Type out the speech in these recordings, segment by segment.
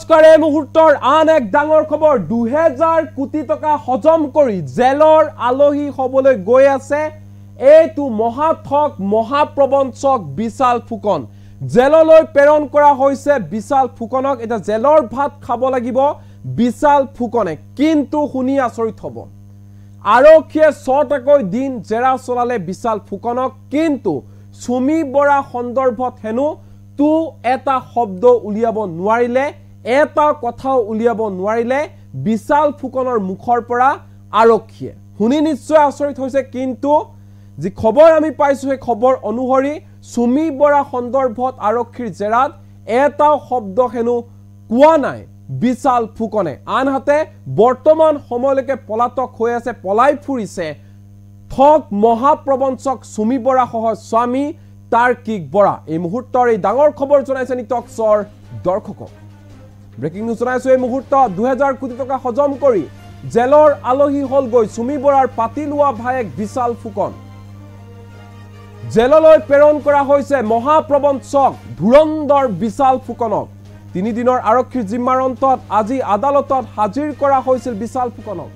নমস্কাৰ এই মুহূৰ্তৰ আন এক ডাঙৰ খবৰ 2000 কোটি টকা হজম কৰি জেলৰ আলহী হবলৈ গৈ আছে এইটো মহাঠক মহাপ্ৰবঞ্চক বিশাল ফুকন জেললৈ প্ৰেৰণ কৰা হৈছে বিশাল ফুকনক এটা জেলৰ ভাত খাব লাগিব বিশাল ফুকনে কিন্তু শুনি আচৰিত হ'ব আৰক্ষীয়ে 6টাকৈ দিন জেৰা চলালে বিশাল ফুকনক কিন্তু সুমি বৰা সন্দৰ্ভত হেনো তু এটা শব্দ উলিয়াব নোৱাৰিলে এটা কথাও উলিয়াব নোৱাৰিলে বিশাল ফুকনৰ মুখৰ পৰা আৰক্ষীয়ে শুনি নিশ্চয় আচৰিত হৈছে কিন্তু যি খবৰ আমি পাইছো এই খবৰ অনুসৰি সুমি বৰা সন্দৰ্ভত আৰক্ষীৰ জেৰাত এটা শব্দ হেনো কোৱা নাই বিশাল ফুকনে আনহাতে বৰ্তমান সময়লৈকে পলাতক হৈ আছে পলাই ফুৰিছে ঠক মহাপ্ৰবঞ্চক সুমি বৰা সহ স্বামী তাৰ্কিক বৰা এই মুহূৰ্তৰ এই ডাঙৰ খবৰ জনাইছে নিটক্সৰ দৰ্শকক ব্ৰেকিং নিউজ জনাইছো এই মুহূৰ্তত 2000 কোটি টকা হজম কৰি জেলৰ আলহী হল গৈ সুমি বৰাৰ পাতি লোৱা ভায়েক বিশাল ফুকন জেললৈ প্ৰেৰণ কৰা হৈছে মহাপ্ৰবঞ্চক ধুৰন্ধৰ বিশাল ফুকনক 3 দিনৰ আৰক্ষীৰ জিম্মাৰ অন্তত আজি আদালতত হাজিৰ কৰা হৈছিল বিশাল ফুকনক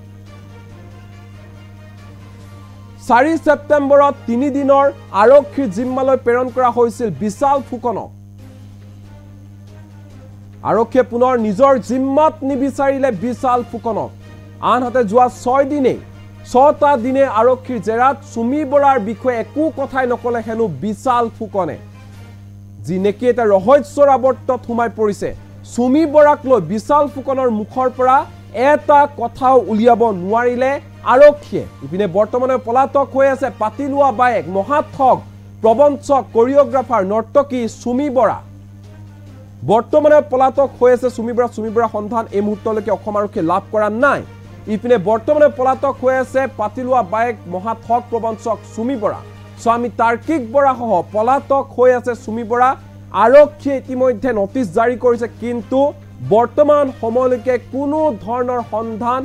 4 সেপ্টেম্বৰত 3 দিনৰ আৰক্ষীৰ জিম্মালৈ প্ৰেৰণ কৰা হৈছিল বিশাল ফুকনক আৰক্ষীয়ে পুনৰ নিজৰ জিম্মাত নিবিচাৰিলে বিশাল ফুকনক আনহাতে যোৱা 6টা দিনে আৰক্ষীৰ জেৰাত সুমি বৰাৰ বিষয়ে একো কথাই নকলে হেনো বিশাল ফুকনে যি নেকি এটা ৰহস্যৰ আৱৰ্তত সোমাই পৰিছে সুমি বৰাক লৈ বিশাল ফুকনৰ মুখৰ পৰা এটা কথাও উলিয়াব নোৱাৰিলে আৰক্ষীয়ে ইপিনে বৰ্তমানে পলাতক হৈ আছে পাতি লোৱা বায়েক মহাঠক প্ৰবঞ্চক কোৰিওগ্ৰাফাৰ নৰ্তকী সুমি বৰা বৰ্তমানে পলাতক হৈ আছে সুমি বৰা সন্ধান এই মুহূৰ্তলৈকে অসম আৰক্ষীয়ে লাভ কৰা নাই ইপিনে বৰ্তমানে পলাতক হৈ আছে পাতি লোৱা বায়েক মহাঠক প্ৰবঞ্চক সুমি বৰা স্বামী তাৰ্কিক বৰা সহ পলাতক হৈ আছে সুমি বৰা আৰক্ষীয়ে ইতিমধ্যে নটিচ জাৰি কৰিছে কিন্তু বৰ্তমান সময়লৈকে কোনো ধৰণৰ সন্ধান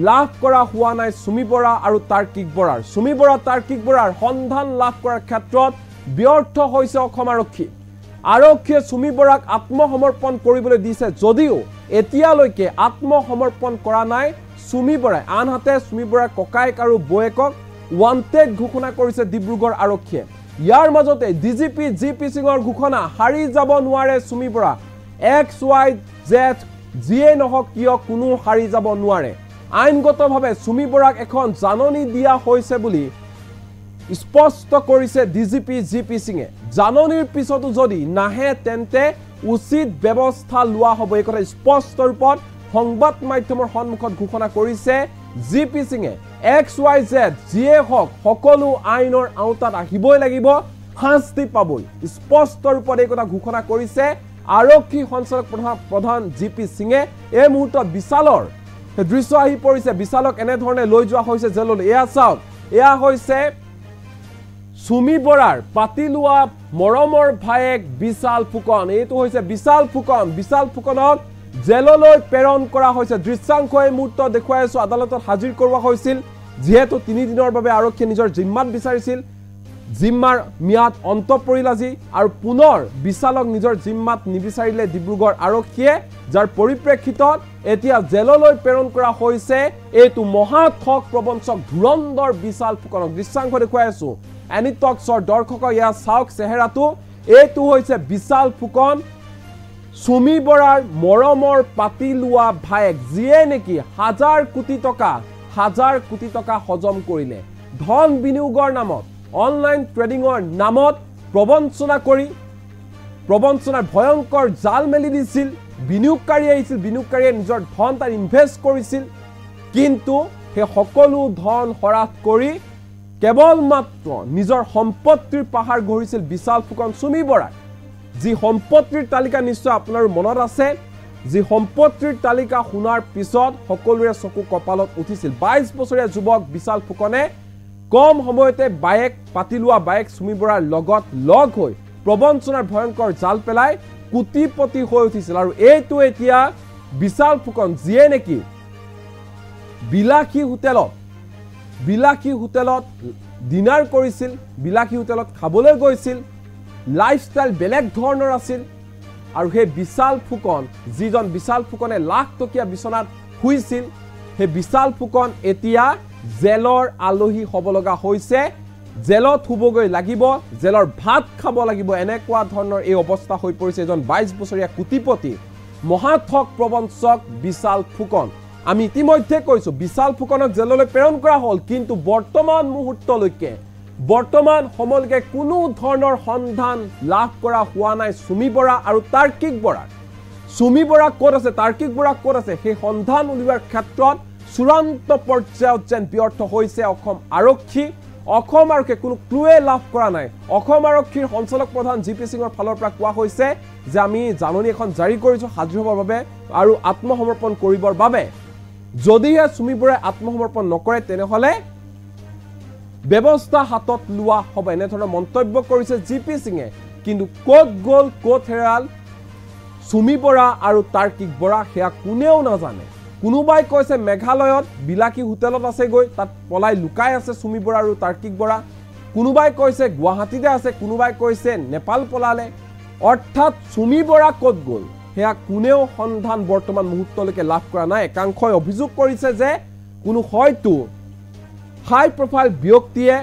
লাভ কৰা হোৱা নাই সুমি বৰা আৰু তাৰ্কিক বৰাৰ সুমি বৰা তাৰ্কিক বৰাৰ সন্ধান লাভ কৰাৰ ক্ষেত্ৰত ব্যৰ্থ হৈছে অসম আৰক্ষী আৰক্ষীয়ে সুমি বৰাক আত্মসমৰ্পণ কৰিবলৈ দিছে যদিও এতিয়ালৈকে আত্মসমৰ্পণ কৰা নাই সুমি বৰাই আনহাতে সুমি বৰাৰ ককাইক আৰু বয়েকক ওয়ান্টেড ঘোষণা কৰিছে ডিব্ৰুগড় আৰক্ষীয়ে ইয়াৰ মাজতে ডিজিপি জিপি সিঙৰ ঘোষণা হাৰি যাব নোৱাৰে সুমি বৰা XYZ যিয়ে নহওক কিয় কোনো হাৰি যাব নোৱাৰে আইনগতভাৱে সুমি বৰাক এখন জাননী দিয়া হৈছে বুলি স্পষ্ট কৰিছে ডিজিপি জিপি সিঙে জাননীৰ পিছতো যদি নাহে তেন্তে উচিত ব্যৱস্থা লোৱা হ'ব এই কথা স্পষ্ট ৰূপত সংবাদ মাধ্যমৰ সন্মুখত ঘোষণা কৰিছে জিপি সিঙে XYZ যিয়ে হওক সকলো আইনৰ আওতাত আহিবই লাগিব শাস্তি পাবই স্পষ্ট ৰূপত এই কথা ঘোষণা কৰিছে আৰক্ষী সঞ্চালক প্ৰধান জিপি সিঙে এই মুহূৰ্তত বিশালৰ দৃশ্য আহি পৰিছে বিশালক এনে ধৰণে লৈ যোৱা হৈছে জেললৈ এয়া চাওক এয়া হৈছে সুমি বৰাৰ পাতি লোৱা মৰমৰ ভায়েক বিশাল ফুকন এইটো হৈছে বিশাল ফুকনক জেললৈ প্ৰেৰণ কৰা হৈছে দৃশ্যাংশ এই মুহূৰ্তত দেখুৱাই আছো আদালতত হাজিৰ কৰোৱা হৈছিল যেহেতু 3 দিনৰ বাবে আৰক্ষীয়ে নিজৰ জিম্মাত বিচাৰিছিল জিম্মাৰ মিয়াদ অন্ত পৰিল আজি আৰু পুনৰ বিশালক নিজৰ জিম্মাত নিবিচাৰিলে ডিব্ৰুগড় আৰক্ষীয়ে যাৰ পৰিপ্ৰেক্ষিতত এতিয়া জেললৈ প্ৰেৰণ কৰা হৈছে এইটো মহাঠক প্ৰবঞ্চক ধুৰন্ধৰ বিশাল ফুকনক দৃশ্যাংশ দেখুৱাই আছো এনিটক্সৰ দৰ্শকক ইয়া চাওক চেহেৰাটো এইটো হৈছে বিশাল ফুকন সুমি বৰাৰ মৰমৰ পাতি লোৱা ভায়েক যিয়ে নেকি হাজাৰ কোটি টকা হজম কৰিলে ধন বিনিয়োগৰ নামত অনলাইন ট্ৰেডিংৰ নামত প্ৰবঞ্চনাৰ ভয়ংকৰ জাল মেলি দিছিল বিনিয়োগকাৰী আহিছিল বিনিয়োগকাৰীয়ে নিজৰ ধন তাত ইনভেষ্ট কৰিছিল কিন্তু সেই সকলো ধন হৰাশ কৰি কেৱল মাত্ৰ নিজৰ সম্পত্তিৰ পাহাৰ গঢ়িছিল বিশাল ফুকন সুমি বৰা যি সম্পত্তিৰ তালিকা নিশ্চয় আপোনাৰ মনত আছে যি সম্পত্তিৰ তালিকা শুনাৰ পিছত সকলোৰে চকু কপালত উঠিছিল 22 বছৰীয়া যুৱক বিশাল ফুকনে কম সময়তে বায়েক পাতি লোৱা বায়েক সুমি বৰাৰ লগত লগ হৈ প্ৰবঞ্চনাৰ ভয়ংকৰ জাল পেলাই কোটিপতি হৈ উঠিছিল আৰু এইটো এতিয়া বিশাল ফুকন যিয়ে নেকি বিলাসী হোটেলত ডিনাৰ কৰিছিল বিলাসী হোটেলত খাবলৈ গৈছিল লাইফষ্টাইল বেলেগ ধৰণৰ আছিল আৰু সেই বিশাল ফুকন যিজন বিশাল ফুকনে লাখ টকীয়া বিছনাত শুইছিল সেই বিশাল ফুকন এতিয়া জেলৰ আলহী হ'ব লগা হৈছে জেলত শুবগৈ লাগিব জেলৰ ভাত খাব লাগিব এনেকুৱা ধৰণৰ এই অৱস্থা হৈ পৰিছে এজন 22 বছৰীয়া কোটিপতি মহাঠক প্ৰবঞ্চক বিশাল ফুকন আমি ইতিমধ্যে কৈছো বিশাল ফুকনক জেললৈ প্ৰেৰণ কৰা হ'ল কিন্তু বৰ্তমান মুহূৰ্তলৈকে বৰ্তমান সময়লৈকে কোনো ধৰণৰ সন্ধান লাভ কৰা হোৱা নাই সুমি বৰা আৰু তাৰ্কিক বৰা সুমি বৰা ক'ত আছে তাৰ্কিক বৰা ক'ত আছে সেই সন্ধান উলিওৱাৰ ক্ষেত্ৰত চূড়ান্ত পৰ্যায়ত যেন ব্যৰ্থ হৈছে অসম আৰক্ষী কোনো ক্লুৱে লাভ কৰা নাই অসম আৰক্ষীৰ সঞ্চালক প্ৰধান জিপি সিঙৰ ফালৰ পৰা কোৱা হৈছে যে আমি জাননী এখন জাৰি কৰিছো হাজিৰ হ'বৰ বাবে আৰু আত্মসমৰ্পণ কৰিবৰ বাবে যদিহে সুমি বৰাই আত্মসমৰ্পণ নকৰে তেনেহলে ব্যৱস্থা হাতত লোৱা হ'ব এনে ধৰণৰ মন্তব্য কৰিছে জিপি সিঙে কিন্তু ক'ত গ'ল ক'ত হেৰাল সুমি বৰা আৰু তাৰ্কিক বৰা হেয়া কোনেও নাজানে কোনোবাই কৈছে মেঘালয়ত বিলাকী হোটেলত আছে গৈ তাত পলাই লুকাই আছে সুমি বৰা আৰু তাৰ্কিক বৰা কোনোবাই কৈছে গুৱাহাটীতে আছে কোনোবাই কৈছে নেপাল পলালে অৰ্থাৎ সুমি বৰা ক'ত গ'ল হেয়া কোনেও সন্ধান বৰ্তমান মুহূৰ্তলৈকে লাভ কৰা নাই একাংশই অভিযোগ কৰিছে যে কোনো হয়তো হাই প্ৰফাইল ব্যক্তিয়ে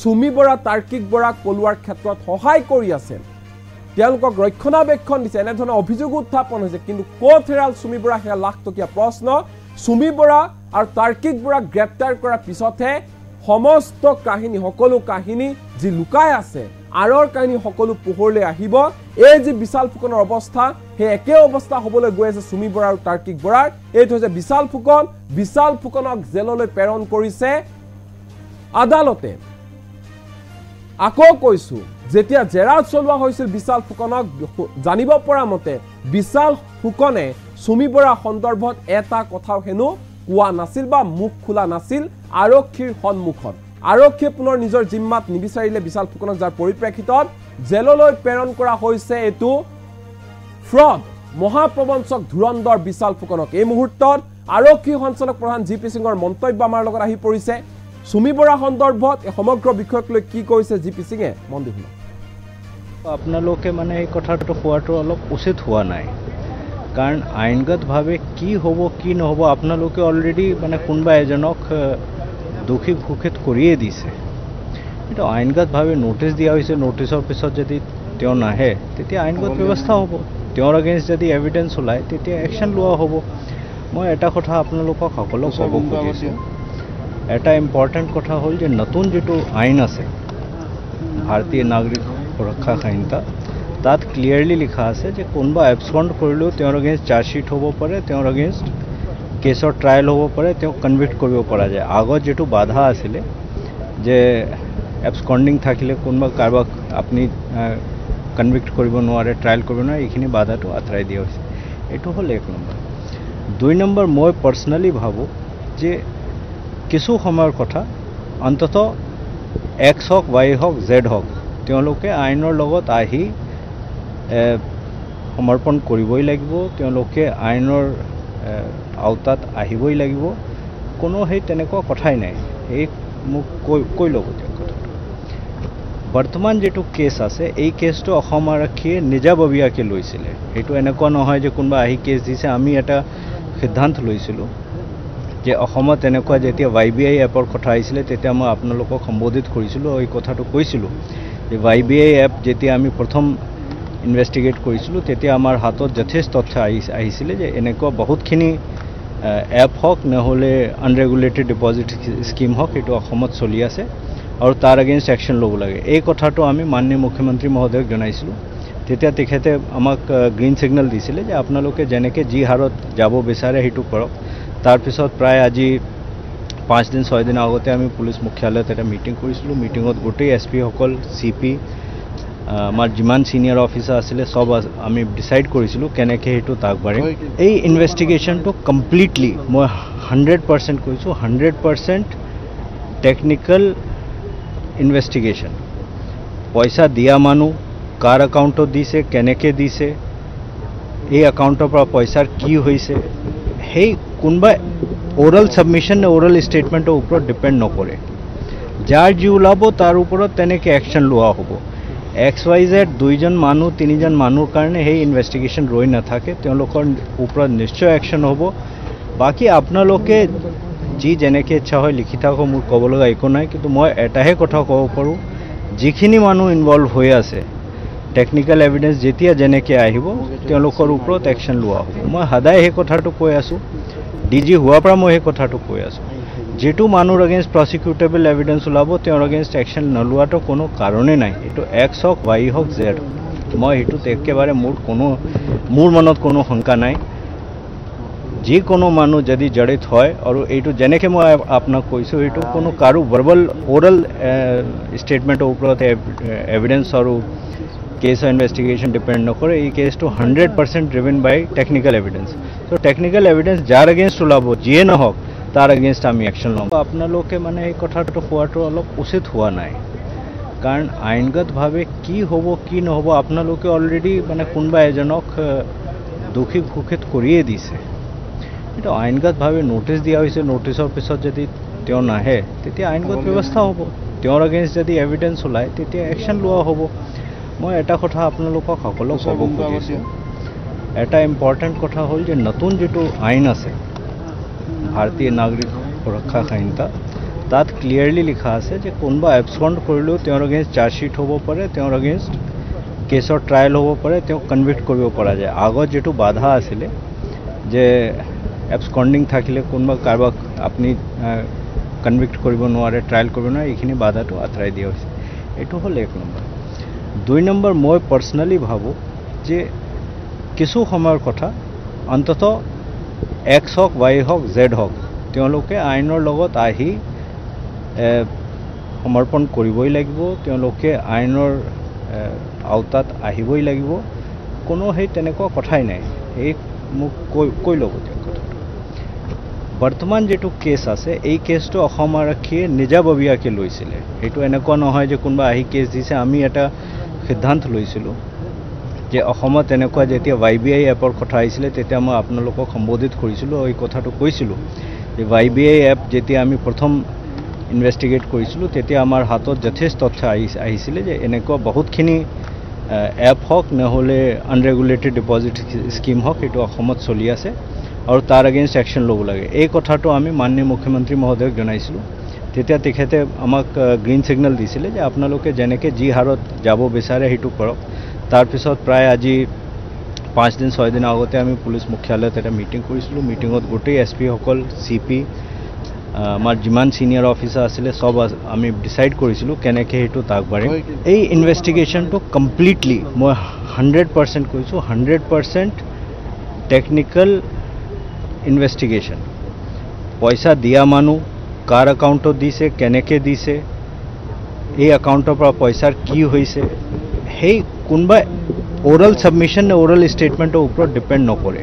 সুমি বৰা তাৰ্কিক বৰাক পলোৱাৰ ক্ষেত্ৰত সহায় কৰি আছে তেওঁলোকক ৰক্ষণাবেক্ষণ দিছে এনে ধৰণৰ অভিযোগ উত্থাপন হৈছে কিন্তু ক'ত হেৰাল সুমি বৰা হেয়া লাখ টকীয়া প্ৰশ্ন সুমি বৰা আৰু তাৰ্কিক বৰাক গ্ৰেপ্তাৰ কৰাৰ পিছতহে সমস্ত কাহিনী সকলো কাহিনী যি লুকাই আছে আৰৰ কাহিনী সকলো পোহৰলৈ আহিব এই যি বিশাল ফুকনৰ অৱস্থা সেই একে অৱস্থা হ'বলৈ গৈ আছে সুমি বৰা আৰু তাৰ্কিক বৰাৰ এইটো হৈছে বিশাল ফুকনক জেললৈ প্ৰেৰণ কৰিছে আদালতে আকৌ কৈছো যেতিয়া জেৰাত চলোৱা হৈছিল বিশাল ফুকনক জানিব পৰা মতে বিশাল ফুকনে সুমি বৰা সন্দৰ্ভত এটা কথাও হেনো কোৱা নাছিল বা মুখ খোলা নাছিল আৰক্ষীৰ সন্মুখত আৰক্ষীয়ে পুনৰ নিজৰ জিম্মাত নিবিচাৰিলে বিশাল ফুকনক যাৰ পৰিপ্ৰেক্ষিতত জেললৈ প্ৰেৰণ কৰা হৈছে এটো ফ্ৰড মহাপ্ৰবঞ্চক ধুৰন্ধৰ বিশাল ফুকনক এই মুহূৰ্তত আৰক্ষী সঞ্চালক প্ৰধান জিপি সিঙৰ মন্তব্য আমাৰ লগত আহি পৰিছে সুমি বৰা সন্দৰ্ভত সমগ্ৰ বিষয়ক লৈ কি কৈছে জিপি সিঙে মন দি শুনক আপোনালোকে মানে এই কথাটো কোৱাটো অলপ উচিত হোৱা নাই কাৰণ আইনগতভাৱে কি হ'ব কি নহ'ব আপোনালোকে অলৰেডি মানে কোনোবা এজনক দোষী ঘোষিত কৰিয়ে দিছে কিন্তু আইনগতভাৱে নোটিছ দিয়া হৈছে নোটিছৰ পিছত যদি তেওঁ নাহে তেতিয়া আইনগত ব্যৱস্থা হ'ব তেওঁৰ এগেইনষ্ট যদি এভিডেন্স ওলায় তেতিয়া একশ্যন লোৱা হ'ব মই এটা কথা আপোনালোকক সকলোক ক'ব খুজিছোঁ এটা ইম্পৰ্টেণ্ট কথা হ'ল যে নতুন যেটো আইন আছে ভাৰতীয় নাগৰিক সুৰক্ষা সংহিতা তাত ক্লিয়াৰলি লিখা আছে যে কোনোবা এবস্কন্ড কৰিলেও তেওঁৰ এগেইনষ্ট চাৰ্জশ্বিট হ'ব পাৰে তেওঁৰ এগেইনষ্ট কেছৰ ট্ৰায়েল হ'ব পাৰে তেওঁ কনভিক্ট কৰিব পৰা যায় আগত যেটো বাধা আছিলে যে এবস্কন্ডিং থাকিলে কোনোবা কাৰোবাক আপুনি কনভিক্ট কৰিব নোৱাৰে ট্ৰায়েল কৰিব নোৱাৰে এইখিনি বাধাটো আঁতৰাই দিয়া হৈছে এইটো হ'ল 1 নম্বৰ 2 নম্বৰ মই পাৰ্চনেলি ভাবোঁ যে কিছু সময়ৰ কথা অন্ততঃ এক্স হওক ৱাই হওক জেড হওক তেওঁলোকে আইনৰ লগত আহি সমৰ্পণ কৰিবই লাগিব তেওঁলোকে আইনৰ আওতাত আহিবই লাগিব কোনো সেই তেনেকুৱা কথাই নাই এই মোক কৈ ল'ব তেওঁ কথাটো বৰ্তমান যেটো কেছ আছে এই কেছটো অসম আৰক্ষীয়ে নিজাববীয়াকৈ লৈছিলে এইটো এনেকুৱা নহয় যে কোনোবা আহি কেছ দিছে আমি এটা সিদ্ধান্ত লৈছিলোঁ যে অসমত এনেকুৱা যেতিয়া YBI এপৰ কথা আহিছিলে তেতিয়া মই আপোনালোকক সম্বোধিত কৰিছিলোঁ এই কথাটো কৈছিলোঁ যে YBI এপ যেতিয়া আমি প্ৰথম ইনভেষ্টিগেট কৰিছিলোঁ তেতিয়া আমাৰ হাতত যথেষ্ট তথ্য আহিছিলে যে এনেকুৱা বহুতখিনি এপ হওক নহ'লে আনৰেগুলেটেড ডিপজিট স্কিম হওক এইটো অসমত চলি আছে আৰু তাৰ এগেইনষ্ট একশ্যন ল'ব লাগে এই কথাটো আমি মাননীয় মুখ্যমন্ত্ৰী মহোদয়ক জনাইছিলোঁ তেতিয়া তেখেতে আমাক গ্ৰীণ ছিগনেল দিছিলে যে আপোনালোকে যেনেকৈ যি হাৰত যাব বিচাৰে সেইটো কৰক তাৰপিছত প্ৰায় আজি 5 দিন 6 দিন আগতে আমি পুলিচ মুখ্যালয়ত এটা মিটিং কৰিছিলোঁ মিটিঙত গোটেই SP সকল CP আমাৰ যিমান সিনিয়ৰ অফিচাৰ আছিলে সব আমি ডিসাইড কৰিছিলোঁ কেনেকৈ সেইটো আগবাঢ়িম এই ইনভেষ্টিগেশ্যনটো কমপ্লিটলি মই 100% কৈছোঁ 100% টেকনিক্যাল ইনভেষ্টিগেশ্যন পইচা দিয়া মানুহ কাৰ একাউণ্টত দিছে কেনেকৈ দিছে এই একাউণ্টৰ পৰা পইচাৰ কি হৈছে সেই কোনোবা ওৰাল সাবমিশন নে ওৰাল স্টেটমেন্টেৰ উপৰ ডিপেন্ড নকৰে যাৰ যি ওলাব তাৰ ওপৰত তেনেকৈ একশ্যন লোৱা হ'ব XYZ দুইজন মানুহ তিনিজন মানুহৰ কাৰণে সেই ইনভেষ্টিগেশ্যন ৰৈ নাথাকে, তেওঁলোকৰ ওপৰত নিশ্চয় একশ্যন হ'ব। বাকী আপোনালোকে যি যেনেকৈ ইচ্ছা হয় লিখি থাকক, মোৰ ক'ব লগা একো নাই। কিন্তু মই এটাহে কথা ক'ব পাৰোঁ, যিখিনি মানুহ ইনভলভ হৈ আছে, টেকনিকেল এভিডেন্স যেতিয়া যেনেকৈ আহিব তেওঁলোকৰ ওপৰত একশ্যন লোৱা হ'ব। মই সদায় সেই কথাটো কৈ আছোঁ, DG হোৱাৰ পৰা মই সেই কথাটো কৈ আছোঁ। যেটো মানুহৰ এগেইনষ্ট প্ৰচিকিউটেবল এভিডেন্স ওলাব তেওঁৰ এগেইনষ্ট একশ্যন নলোৱাটো কোনো কাৰণেই নাই। এইটো X হওক Y হওক Z হওক, মই সেইটোত একেবাৰে মোৰ মনত কোনো শংকা নাই। যিকোনো মানুহ যদি জড়িত হয়, আৰু এইটো যেনেকৈ মই আপোনাক কৈছোঁ, এইটো কোনো কাৰো ভাৰ্বেল ওৰেল ষ্টেটমেণ্টৰ ওপৰত এভিডেন্স আৰু কেছৰ ইনভেষ্টিগেশ্যন ডিপেণ্ড নকৰে। এই কেছটো 100% ড্ৰিভেন বাই টেকনিকেল এভিডেন্স। ত' টেকনিকেল এভিডেন্স যাৰ এগেইনষ্ট ওলাব, যিয়ে নহওক, তাৰ এগেইনষ্ট আমি একশ্যন ল'ম। আপোনালোকে মানে এই কথাটো কোৱাটো অলপ উচিত হোৱা নাই, কাৰণ আইনগতভাৱে কি হ'ব কি নহ'ব আপোনালোকে অলৰেডি মানে কোনোবা এজনক দোষী ঘোষিত কৰিয়ে দিছে। কিন্তু আইনগতভাৱে ন'টিছ দিয়া হৈছে, ন'টিছৰ পিছত যদি তেওঁ নাহে তেতিয়া আইনগত ব্যৱস্থা হ'ব। তেওঁৰ এগেইনষ্ট যদি এভিডেন্স ওলায় তেতিয়া একশ্যন লোৱা হ'ব। মই এটা কথা আপোনালোকক সকলোক ক'ব খুজিছোঁ, এটা ইম্পৰ্টেণ্ট কথা হ'ল যে নতুন যিটো আইন আছে ভাৰতীয় নাগৰিক সুৰক্ষা সংহিতা, তাত ক্লিয়াৰলি লিখা আছে যে কোনোবা এবস্কণ্ড কৰিলেও তেওঁৰ এগেইনষ্ট চাৰ্জশ্বিট হ'ব পাৰে, তেওঁৰ এগেইনষ্ট কেছৰ ট্ৰায়েল হ'ব পাৰে, তেওঁক কনভিক্ট কৰিব পৰা যায়। আগত যিটো বাধা আছিলে যে এবস্কণ্ডিং থাকিলে কোনোবা কাৰোবাক আপুনি কনভিক্ট কৰিব নোৱাৰে, ট্ৰায়েল কৰিব নোৱাৰে, এইখিনি বাধাটো আঁতৰাই দিয়া হৈছে। এইটো হ'ল 1 নম্বৰ। 2 নম্বৰ, মই পাৰ্চনেলি ভাবোঁ যে কিছু সময়ৰ কথা, অন্ততঃ X হওক Y হওক Z হওক, তেওঁলোকে আইনৰ লগত আহি সমৰ্পণ কৰিবই লাগিব, তেওঁলোকে আইনৰ আওতাত আহিবই লাগিব। কোনো সেই তেনেকুৱা কথাই নাই। এই মোক কৈ ল'ব দিয়ক কথাটো। বৰ্তমান যিটো কেছ আছে, এই কেছটো অসম আৰক্ষীয়ে নিজাববীয়াকৈ লৈছিলে। এইটো এনেকুৱা নহয় যে কোনোবা আহি কেছ দিছে। আমি এটা সিদ্ধান্ত লৈছিলোঁ যে অসমত এনেকুৱা যেতিয়া YBI এপৰ কথা আহিছিলে তেতিয়া মই আপোনালোকক সম্বোধিত কৰিছিলোঁ, এই কথাটো কৈছিলোঁ যে YBI এপ যেতিয়া আমি প্ৰথম ইনভেষ্টিগেট কৰিছিলোঁ তেতিয়া আমাৰ হাতত যথেষ্ট তথ্য আহিছিলে যে এনেকুৱা বহুতখিনি এপ হওক নহ'লে আনৰেগুলেটেড ডিপজিট স্কিম হওক, এইটো অসমত চলি আছে আৰু তাৰ এগেইনষ্ট একশ্যন ল'ব লাগে। এই কথাটো আমি মাননীয় মুখ্যমন্ত্ৰী মহোদয়ক জনাইছিলোঁ। তেতিয়া তেখেতে আমাক গ্ৰীণ ছিগনেল দিছিলে যে আপোনালোকে যেনেকৈ যি হাৰত যাব বিচাৰে সেইটো কৰক। তাৰপিছত প্ৰায় আজি 5 দিন 6 দিন আগতে আমি পুলিচ মুখ্যালয়ত এটা মিটিং কৰিছিলোঁ। মিটিঙত গোটেই SP সকল, CP, আমাৰ যিমান ছিনিয়ৰ অফিচাৰ আছিলে সব আমি ডিচাইড কৰিছিলোঁ কেনেকৈ সেইটো আগবাঢ়িম। এই ইনভেষ্টিগেশ্যনটো কমপ্লিটলি মই 100% কৈছোঁ, 100% টেকনিকেল ইনভেষ্টিগেশ্যন। পইচা দিয়া মানুহ কাৰ একাউণ্টত দিছে, কেনেকৈ দিছে, এই একাউণ্টৰ পৰা পইচাৰ কি হৈছে, সেই কোনোবা ওৰেল ছাবমিশ্যন নে ওৰেল ষ্টেটমেণ্টৰ ওপৰত ডিপেণ্ড নকৰে।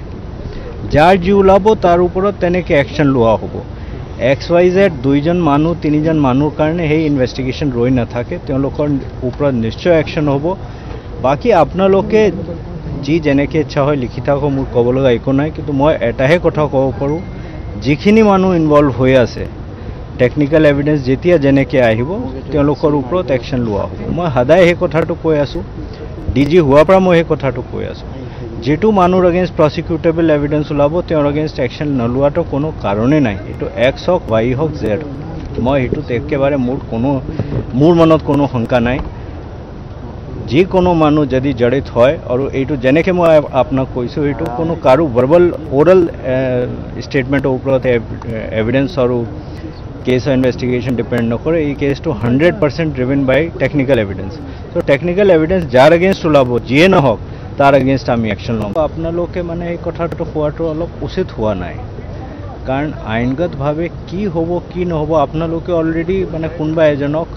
যাৰ যি ওলাব তাৰ ওপৰত তেনেকৈ একশ্যন লোৱা হ'ব। XYZ দুইজন মানুহ তিনিজন মানুহৰ কাৰণে সেই ইনভেষ্টিগেশ্যন ৰৈ নাথাকে, তেওঁলোকৰ ওপৰত নিশ্চয় একশ্যন হ'ব। বাকী আপোনালোকে যি যেনেকৈ ইচ্ছা হয় লিখি থাকক, মোৰ ক'ব লগা একো নাই। কিন্তু মই এটাহে কথা ক'ব পাৰোঁ, যিখিনি মানুহ ইনভলভ হৈ আছে, টেকনিকেল এভিডেন্স যেতিয়া যেনেকৈ আহিব তেওঁলোকৰ ওপৰত একশ্যন লোৱা হ'ব। মই সদায় সেই কথাটো কৈ আছোঁ, DG হোৱাৰ পৰা মই সেই কথাটো কৈ আছোঁ। যেটো মানুহৰ এগেইনষ্ট প্ৰচিকিউটেবল এভিডেন্স ওলাব তেওঁৰ এগেইনষ্ট একশ্যন নলোৱাটো কোনো কাৰণেই নাই। এইটো X হওক Y হওক Z হওক, মই সেইটোত একেবাৰে মোৰ মনত কোনো শংকা নাই। যিকোনো মানুহ যদি জড়িত হয়, আৰু এইটো যেনেকৈ মই আপোনাক কৈছোঁ, এইটো কোনো কাৰো ভাৰ্বেল ওৰেল ষ্টেটমেণ্টৰ ওপৰত এভিডেন্স আৰু কেছৰ ইনভেষ্টিগেশ্যন ডিপেণ্ড নকৰে। এই কেছটো 100% ড্ৰিভেন বাই টেকনিকেল এভিডেন্স। ত' টেকনিকেল এভিডেন্স যাৰ এগেইনষ্ট ওলাব, যিয়ে নহওক, তাৰ এগেইনষ্ট আমি একশ্যন ল'ম। আপোনালোকে মানে এই কথাটো কোৱাটো অলপ উচিত হোৱা নাই, কাৰণ আইনগতভাৱে কি হ'ব কি নহ'ব আপোনালোকে অলৰেডি মানে কোনোবা এজনক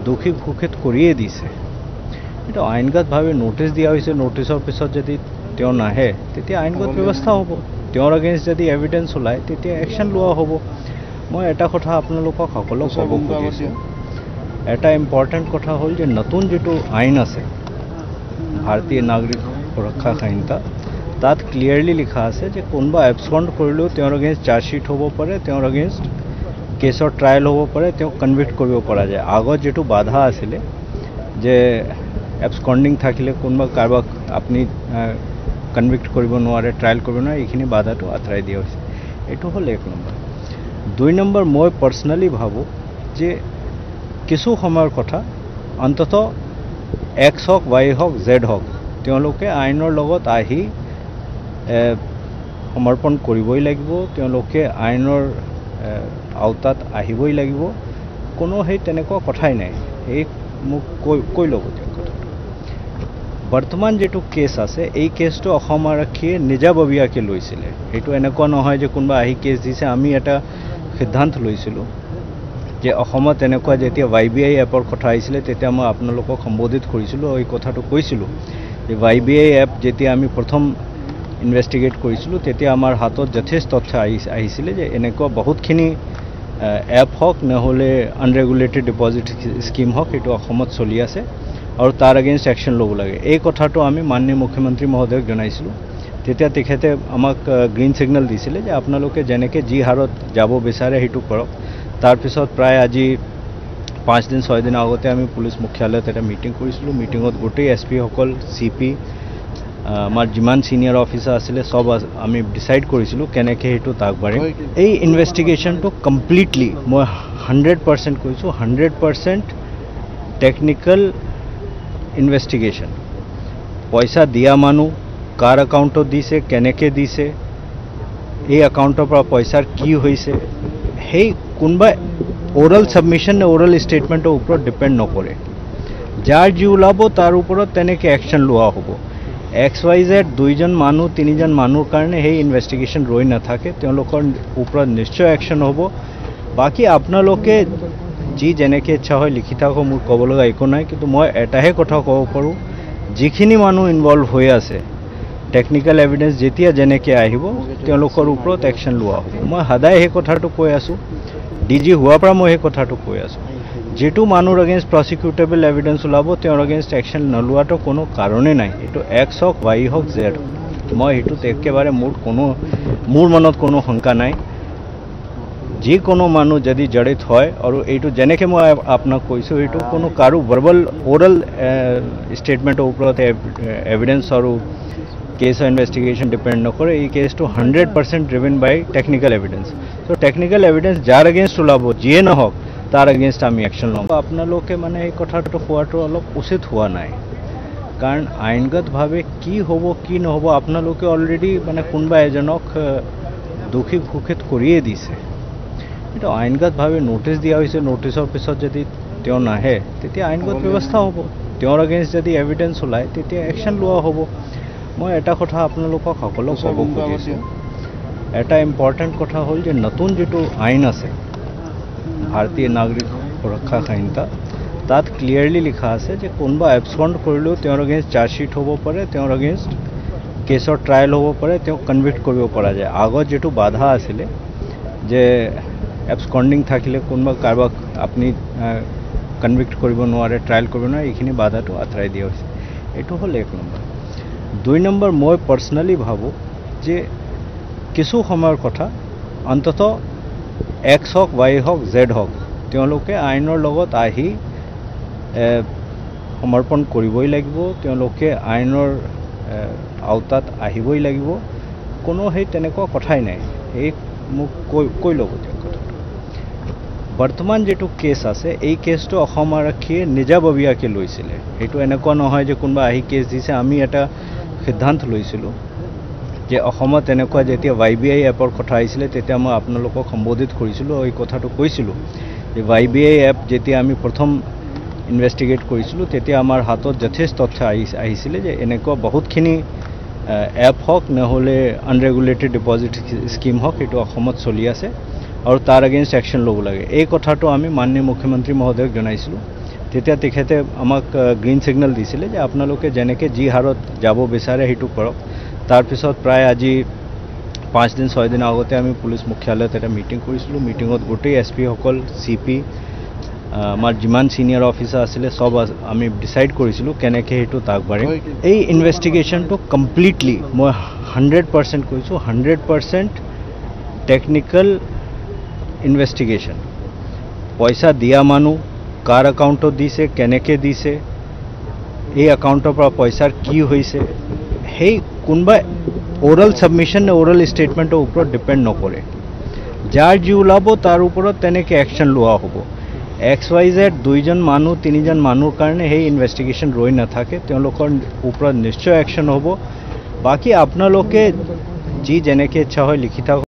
দোষী ঘোষিত কৰিয়ে দিছে। কিন্তু আইনগতভাৱে ন'টিছ দিয়া হৈছে, ন'টিছৰ পিছত যদি তেওঁ নাহে তেতিয়া আইনগত ব্যৱস্থা হ'ব। তেওঁৰ এগেইনষ্ট যদি এভিডেন্স ওলায় তেতিয়া একশ্যন লোৱা হ'ব। মই এটা কথা আপোনালোকক সকলোক ক'ব খুজিছোঁ, এটা ইম্পৰ্টেণ্ট কথা হ'ল যে নতুন যিটো আইন আছে ভাৰতীয় নাগৰিক সুৰক্ষা সংহিতা, তাত ক্লিয়াৰলি লিখা আছে যে কোনোবা এবস্কণ্ড কৰিলেও তেওঁৰ এগেইনষ্ট চাৰ্জশ্বিট হ'ব পাৰে, তেওঁৰ এগেইনষ্ট কেছৰ ট্ৰায়েল হ'ব পাৰে, তেওঁক কনভিক্ট কৰিব পৰা যায়। আগত যিটো বাধা আছিলে যে এবস্কন্ডিং থাকিলে কোনোবা কাৰোবাক আপুনি কনভিক্ট কৰিব নোৱাৰে, ট্ৰায়েল কৰিব নোৱাৰে, এইখিনি বাধাটো আঁতৰাই দিয়া হৈছে। এইটো হ'ল 1 নম্বৰ। 2 নম্বৰ, মই পাৰ্চনেলি ভাবোঁ যে কিছু সময়ৰ কথা অন্ততঃ X হওক, Y হওক, Z হওক, তেওঁলোকে আইনৰ লগত আহি সমৰ্পণ কৰিবই লাগিব, তেওঁলোকে আইনৰ আওতাত আহিবই লাগিব। কোনো সেই তেনেকুৱা কথাই নাই। এই মোক কৈ ল'ব দিয়ক কথাটো। বৰ্তমান যেটো কেছ আছে, এই কেছটো অসম আৰক্ষীয়ে নিজাববীয়াকৈ লৈছিলে। এইটো এনেকুৱা নহয় যে কোনোবা আহি কেছ দিছে। আমি এটা সিদ্ধান্ত লৈছিলোঁ যে অসমত এনেকুৱা যেতিয়া YBI এপৰ কথা আহিছিলে তেতিয়া মই আপোনালোকক সম্বোধিত কৰিছিলোঁ, এই কথাটো কৈছিলোঁ যে YBI এপ যেতিয়া আমি প্ৰথম ইনভেষ্টিগেট কৰিছিলোঁ তেতিয়া আমাৰ হাতত যথেষ্ট তথ্য আহিছিলে যে এনেকুৱা বহুতখিনি এপ হওক নহ'লে আনৰেগুলেটেড ডিপজিট স্কিম হওক, এইটো অসমত চলি আছে আৰু তাৰ এগেইনষ্ট একশ্যন ল'ব লাগে। এই কথাটো আমি মাননীয় মুখ্যমন্ত্ৰী মহোদয়ক জনাইছিলোঁ। তেতিয়া তেখেতে আমাক গ্ৰীণ ছিগনেল দিছিলে যে আপোনালোকে যেনেকৈ যি হাৰত যাব বিচাৰে সেইটো কৰক। তাৰপিছত প্ৰায় আজি 5 দিন 6 দিন আগতে আমি পুলিচ মুখ্যালয়ত এটা মিটিং কৰিছিলোঁ। মিটিঙত গোটেই SP সকল, CP, আমাৰ যিমান ছিনিয়ৰ অফিচাৰ আছিলে সব আমি ডিচাইড কৰিছিলোঁ কেনেকৈ সেইটো আগবাঢ়িম। এই ইনভেষ্টিগেশ্যনটো কমপ্লিটলি মই 100% কৈছোঁ, 100% টেকনিকেল ইনভেষ্টিগেশ্যন। পইচা দিয়া মানুহ কাৰ একাউণ্টত দিছে, কেনেকৈ দিছে, এই একাউণ্টৰ পৰা পইচাৰ কি হৈছে, সেই কোনোবা ওৰেল ছাবমিশ্যন নে ওৰেল ষ্টেটমেণ্টৰ ওপৰত ডিপেণ্ড নকৰে। যাৰ যি ওলাব তাৰ ওপৰত তেনেকৈ একশ্যন লোৱা হ'ব। XYZ 2জন মানুহ 3জন মানুহৰ কাৰণে সেই ইনভেষ্টিগেশ্যন ৰৈ নাথাকে, তেওঁলোকৰ ওপৰত নিশ্চয় একশ্যন হ'ব। বাকী আপোনালোকে যি যেনেকৈ ইচ্ছা হয় লিখি থাকক, মোৰ ক'ব লগা একো নাই। কিন্তু মই এটাহে কথা ক'ব পাৰোঁ, যিখিনি মানুহ ইনভলভ হৈ আছে, টেকনিকেল এভিডেন্স যেতিয়া যেনেকৈ আহিব তেওঁলোকৰ ওপৰত একশ্যন লোৱা হ'ব। মই সদায় সেই কথাটো কৈ আছোঁ, DG হোৱাৰ পৰা মই সেই কথাটো কৈ আছোঁ। যেটো মানুহৰ এগেইনষ্ট প্ৰচিকিউটেবল এভিডেন্স ওলাব তেওঁৰ এগেইনষ্ট একশ্যন নলোৱাটো কোনো কাৰণেই নাই। এইটো X হওক, Y হওক, Z হওক, মই সেইটোত একেবাৰে মোৰ মনত কোনো শংকা নাই। যিকোনো মানুহ যদি জড়িত হয় আৰু এইটো যেনেকৈ মই আপোনাক কৈছোঁ, এইটো কোনো কাৰো ভাৰ্বেল ওৰেল ষ্টেটমেণ্টৰ ওপৰত এভিডেন্স আৰু কেছৰ ইনভেষ্টিগেশ্যন ডিপেণ্ড নকৰে। এই কেছটো 100% ড্ৰিভেন বাই টেকনিকেল এভিডেন্স। ত' টেকনিকেল এভিডেন্স যাৰ এগেইনষ্ট ওলাব, যিয়ে নহওক, তাৰ এগেইনষ্ট আমি একশ্যন ল'ম। আপোনালোকে মানে এই কথাটো কোৱাটো অলপ উচিত হোৱা নাই, কাৰণ আইনগতভাৱে কি হ'ব কি নহ'ব আপোনালোকে অলৰেডি মানে কোনোবা এজনক দোষী ঘোষিত কৰিয়ে দিছে। এইটো আইনগতভাৱে ন'টিছ দিয়া হৈছে। ন'টিছৰ পিছত যদি তেওঁ নাহে তেতিয়া আইনগত ব্যৱস্থা হ'ব। তেওঁৰ এগেইনষ্ট যদি এভিডেন্স ওলায় তেতিয়া একশ্যন লোৱা হ'ব। মই এটা কথা আপোনালোকক সকলোক ক'ব খুজিছোঁ, এটা ইম্পৰ্টেণ্ট কথা হ'ল যে নতুন যিটো আইন আছে ভাৰতীয় নাগৰিক সুৰক্ষা সংহিতা, তাত ক্লিয়াৰলি লিখা আছে যে কোনোবা এবস্কণ্ড কৰিলেও তেওঁৰ এগেইনষ্ট চাৰ্জশ্বিট হ'ব পাৰে, তেওঁৰ এগেইনষ্ট কেছৰ ট্ৰায়েল হ'ব পাৰে, তেওঁক কনভিক্ট কৰিব পৰা যায়। আগত যিটো বাধা আছিলে যে এবস্কণ্ডিং থাকিলে কোনোবা কাৰোবাক আপুনি কনভিক্ট কৰিব নোৱাৰে, ট্ৰায়েল কৰিব নোৱাৰে, এইখিনি বাধাটো আঁতৰাই দিয়া হৈছে। এইটো হ'ল 1 নম্বৰ। 2 নম্বৰ, মই পাৰ্চনেলি ভাবোঁ যে কিছু সময়ৰ কথা অন্ততঃ X হওক, Y হওক, Z হওক, তেওঁলোকে আইনৰ লগত আহি সমৰ্পণ কৰিবই লাগিব, তেওঁলোকে আইনৰ আওতাত আহিবই লাগিব। কোনো সেই তেনেকুৱা কথাই নাই। এই মোক কৈ ল'ব দিয়ক কথাটো। বৰ্তমান যেটো কেছ আছে, এই কেছটো অসম আৰক্ষীয়ে নিজাববীয়াকৈ লৈছিলে। এইটো এনেকুৱা নহয় যে কোনোবা আহি কেছ দিছে। আমি এটা সিদ্ধান্ত লৈছিলোঁ যে অসমত এনেকুৱা যেতিয়া YBI এপৰ কথা আহিছিলে তেতিয়া মই আপোনালোকক সম্বোধিত কৰিছিলোঁ, এই কথাটো কৈছিলোঁ যে YBI এপ যেতিয়া আমি প্ৰথম ইনভেষ্টিগেট কৰিছিলোঁ তেতিয়া আমাৰ হাতত যথেষ্ট তথ্য আহিছিলে যে এনেকুৱা বহুতখিনি এপ হওক নহ'লে আনৰেগুলেটেড ডিপজিট স্কিম হওক, এইটো অসমত চলি আছে আৰু তাৰ এগেইনষ্ট একশ্যন ল'ব লাগে। এই কথাটো আমি মাননীয় মুখ্যমন্ত্ৰী মহোদয়ক জনাইছিলোঁ। তেতিয়া তেখেতে আমাক গ্ৰীণ ছিগনেল দিছিলে যে আপোনালোকে যেনেকৈ যি হাৰত যাব বিচাৰে সেইটো কৰক। তাৰপিছত প্ৰায় আজি 5 দিন 6 দিন আগতে আমি পুলিচ মুখ্যালয়ত এটা মিটিং কৰিছিলোঁ। মিটিঙত গোটেই SP সকল, CP, আমাৰ যিমান ছিনিয়ৰ অফিচাৰ আছিলে সব আমি ডিচাইড কৰিছিলোঁ কেনেকৈ সেইটো আগবাঢ়িম। এই ইনভেষ্টিগেশ্যনটো কমপ্লিটলি মই 100% কৈছোঁ, 100% টেকনিকেল ইনভেষ্টিগেশ্যন। পইচা দিয়া মানুহ কাৰ একাউণ্টত দিছে, কেনেকৈ দিছে, এই একাউণ্টৰ পৰা পইচাৰ কি হৈছে সেই কোনোবা ওৰাল সাবমিশন নে ওৰাল স্টেটমেন্টেৰ উপৰ ডিপেন্ড নকৰে যাৰ যি ওলাব তাৰ উপৰত তেনেকে অ্যাকশন লোৱা হ'ব XYZ 2 জন মানুহ 3 জন মানুহৰ কাৰণে সেই ইনভেষ্টিগেশ্যন ৰৈ নাথাকে তেওঁলোকৰ ওপৰত নিশ্চয় অ্যাকশন হ'ব বাকি আপোনালোকে যি যেনেকে ইচ্ছা হয় লিখি থাকক